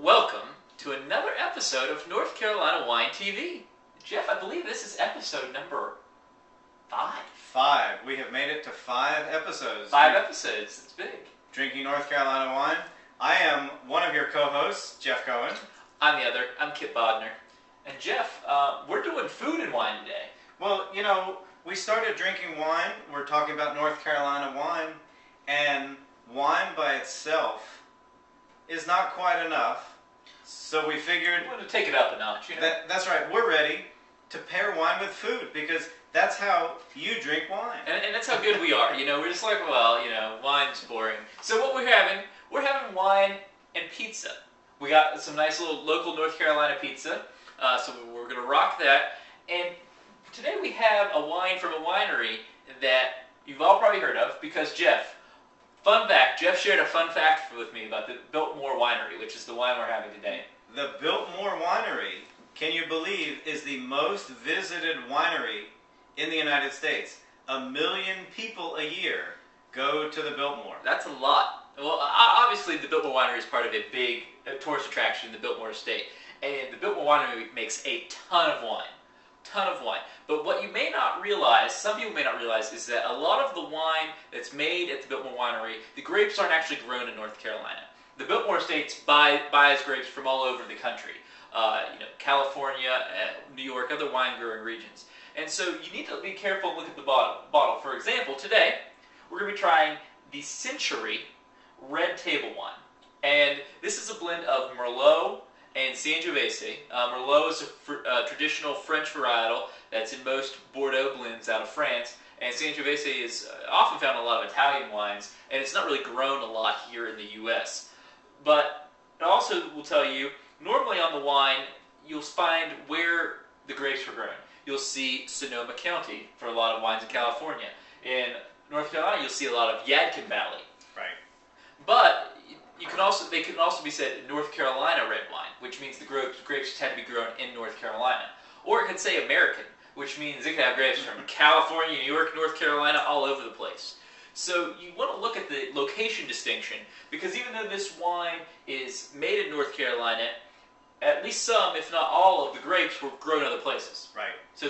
Welcome to another episode of North Carolina Wine TV. Jeff, I believe this is episode number 5. 5. We have made it to 5 episodes. 5 episodes. It's big. Drinking North Carolina wine. I am one of your co-hosts, Jeff Cohen. I'm the other. I'm Kip Bodner. And Jeff, we're doing food and wine today. Well, you know, we started drinking wine. We're talking about North Carolina wine. And wine by itself is not quite enough. So we figured... We want to take it up a notch, you know? That's right. We're ready to pair wine with food because that's how you drink wine. And that's how good we are. You know, we're just like, well, you know, wine's boring. So what we're having wine and pizza. We got some nice little local North Carolina pizza. So we're going to rock that. And today we have a wine from a winery that you've all probably heard of because Jeff, fun fact, Jeff shared a fun fact with me about the Biltmore winery, which is the wine we're having today. The Biltmore winery, can you believe, is the most visited winery in the United States. 1 million people a year go to the Biltmore. That's a lot. Well, obviously the Biltmore winery is part of a big tourist attraction in the Biltmore estate. And the Biltmore winery makes a ton of wine. But what you may not realize, some people may not realize, is that a lot of the wine that's made at the Biltmore winery, the grapes aren't actually grown in North Carolina. The Biltmore estates buys grapes from all over the country. You know, California, New York, other wine growing regions. And so you need to be careful and look at the bottle. For example, today we're going to be trying the Century Red Table Wine. And this is a blend of Merlot and Sangiovese. Merlot is a traditional French varietal that's in most Bordeaux blends out of France. And Sangiovese is often found in a lot of Italian wines, and it's not really grown a lot here in the U.S. But it also will tell you, normally on the wine, you'll find where the grapes were grown. You'll see Sonoma County for a lot of wines in California. In North Carolina, you'll see a lot of Yadkin Valley. Right. But they can also be said North Carolina red wine, which means the grapes tend to be grown in North Carolina. Or it could say American, which means it could have grapes from California, New York, North Carolina, all over the place. So you want to look at the location distinction, because even though this wine is made in North Carolina, at least some, if not all, of the grapes were grown other places. Right. So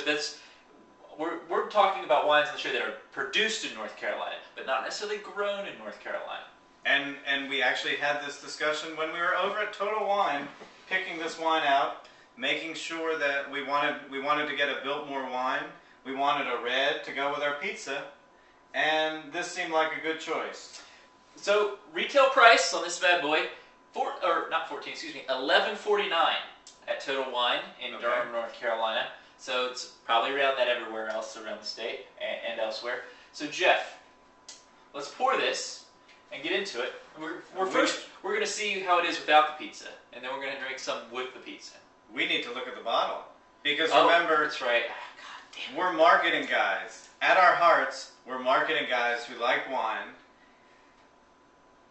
we're talking about wines on the show that are produced in North Carolina, but not necessarily grown in North Carolina. And we actually had this discussion when we were over at Total Wine, picking this wine out, making sure that we wanted to get a Biltmore wine. We wanted a red to go with our pizza, and this seemed like a good choice. So retail price on this bad boy, $11.49 at Total Wine in Durham, North Carolina. So it's probably around that everywhere else around the state and elsewhere. So Jeff, let's pour this and get into it. First, we're going to see how it is without the pizza, and then we're going to drink some with the pizza. We need to look at the bottle, because remember, that's right. God damn, we're marketing guys. At our hearts, we're marketing guys who like wine,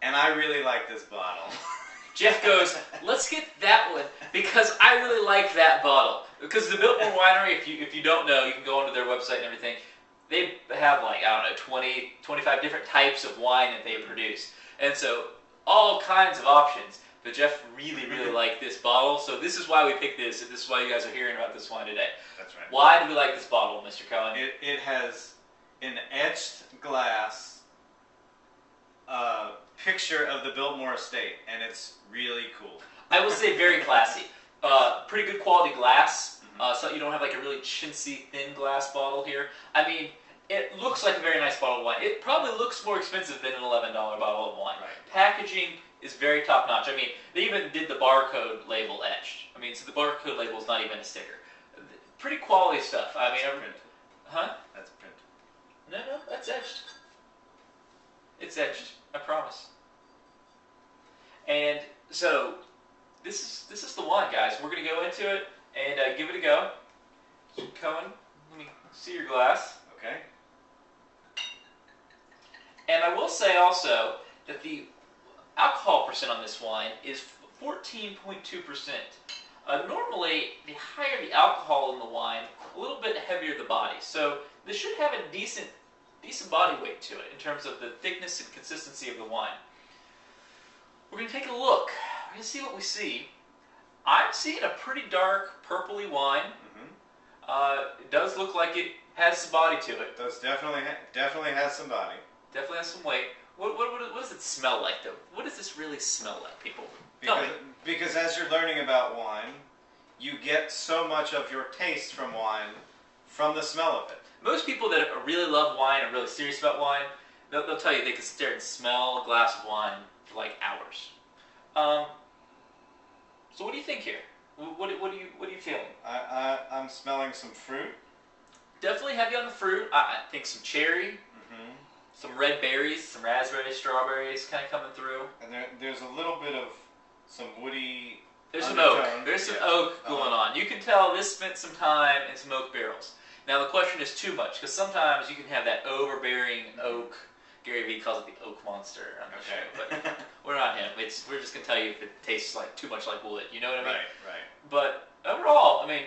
and I really like this bottle. Jeff goes, let's get that one, because I really like that bottle. Because the Biltmore Winery, if you don't know, you can go onto their website and everything. They have, like, I don't know, 20, 25 different types of wine that they produce. And so, all kinds of options. But Jeff really, really liked this bottle, so this is why we picked this, and this is why you guys are hearing about this wine today. That's right. Why do we like this bottle, Mr. Cohen? It has an etched glass picture of the Biltmore estate, and it's really cool. I will say very classy. Pretty good quality glass. So you don't have like a really chintzy, thin glass bottle here. I mean, it looks like a very nice bottle of wine. It probably looks more expensive than an $11 bottle of wine. Right. Packaging is very top notch. I mean, they even did the barcode label etched. I mean, so the barcode label is not even a sticker. Pretty quality stuff. I mean, print. Huh? That's print. No, that's etched. It's etched. I promise. And so this is the wine, guys. We're gonna go into it and give it a go. Cohen, let me see your glass. Okay. And I will say also that the alcohol percent on this wine is 14.2%. Normally, the higher the alcohol in the wine, a little bit heavier the body. So this should have a decent body weight to it in terms of the thickness and consistency of the wine. We're going to take a look we're gonna see what we see. I'm seeing a pretty dark purpley wine. It does look like it has some body to it. Does definitely has some body. Definitely has some weight. What does it smell like, though? What does this really smell like, people? Tell me. Because as you're learning about wine, you get so much of your taste from wine from the smell of it. Most people that really love wine and really serious about wine, they'll tell you they can sit there and smell a glass of wine for like hours. So what do you think here? What are you feeling? I'm smelling some fruit. Definitely heavy on the fruit. I think some cherry, some red berries, some raspberries, strawberries kind of coming through. And there's a little bit of some woody. There's undertone. some oak. There's some oak going on. You can tell this spent some time in some oak barrels. Now the question is too much, because sometimes you can have that overbearing oak. Gary Vee calls it the oak monster on the show, but we're not him. We're just gonna tell you if it tastes like too much like wood. You know what I mean? Right. But overall, I mean,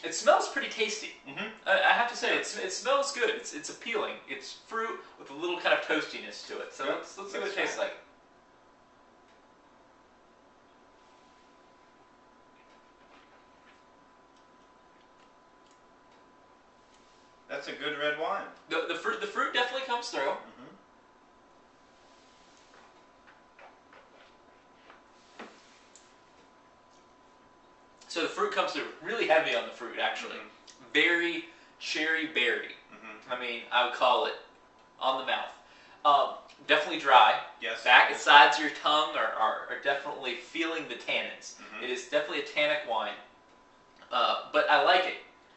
it smells pretty tasty. Mm-hmm. I have to say, it smells good. It's appealing. It's fruit with a little kind of toastiness to it. So let's see what it tastes like. That's a good red wine. The fruit definitely comes through. So the fruit comes through really heavy on the fruit, actually. Very cherry berry. I mean, I would call it on the mouth. Definitely dry. Yes. Back and sides of your tongue are definitely feeling the tannins. It is definitely a tannic wine. But I like it.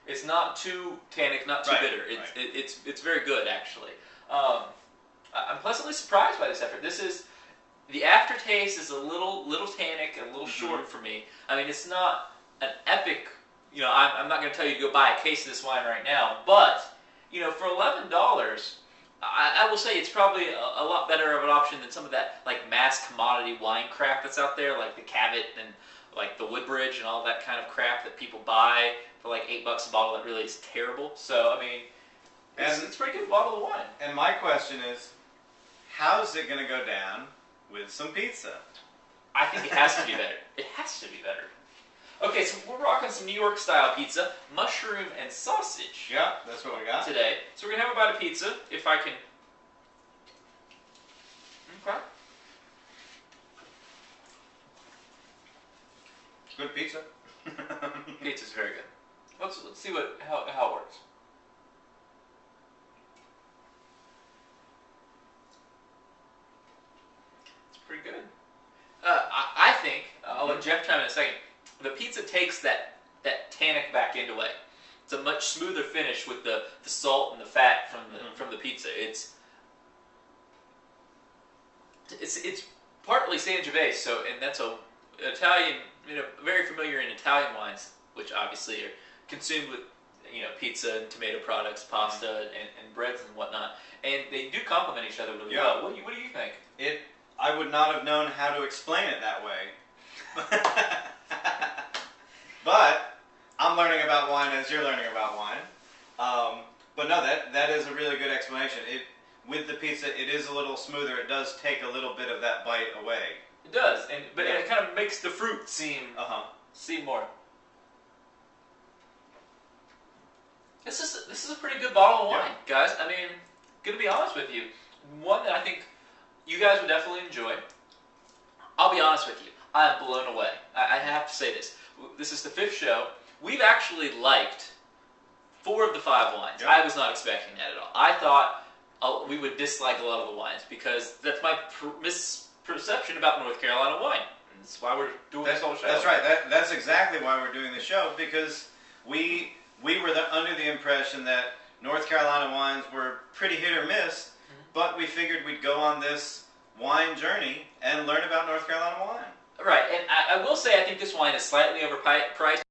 It's not too tannic, not too bitter. It's very good, actually. I'm pleasantly surprised by this effort. The aftertaste is a little tannic and a little short for me. I mean, it's not an epic, I'm not going to tell you to go buy a case of this wine right now, but, for $11, I will say it's probably a lot better of an option than some of that, like, mass commodity wine crap that's out there, like the Cavett and, like, the Woodbridge and all that kind of crap that people buy for, like, $8 a bottle that really is terrible. So, I mean, it's a pretty good bottle of wine. And my question is, how's it going to go down with some pizza? I think it has to be better. It has to be better. Okay, so we're rocking some New York style pizza, mushroom and sausage. Yeah, that's what we got today. So we're gonna have a bite of pizza, if I can. Okay. Good pizza. Pizza's very good. Let's see how it works. It's pretty good. I think I'll let Jeff chime in a second. The pizza takes that tannic back end away. It's a much smoother finish with the salt and the fat from the pizza. It's partly Sangiovese, and that's an Italian, very familiar in Italian wines, which obviously are consumed with pizza and tomato products, pasta and breads and whatnot, and they do complement each other really well. What do you think? I would not have known how to explain it that way. But I'm learning about wine as you're learning about wine. But no, that is a really good explanation. With the pizza, it is a little smoother. It does take a little bit of that bite away. It does, but it kind of makes the fruit seem more. This is a pretty good bottle of wine, guys. I mean, gonna be honest with you, one that I think you guys would definitely enjoy. I'll be honest with you, I'm blown away. I have to say this. This is the 5th show. We've actually liked 4 of the 5 wines. I was not expecting that at all. I thought we would dislike a lot of the wines because that's my misperception about North Carolina wine. And that's why we're doing this whole show. That's right. That's exactly why we're doing the show, because we were under the impression that North Carolina wines were pretty hit or miss, but we figured we'd go on this wine journey and learn about North Carolina wine. Right, and I will say I think this wine is slightly overpriced.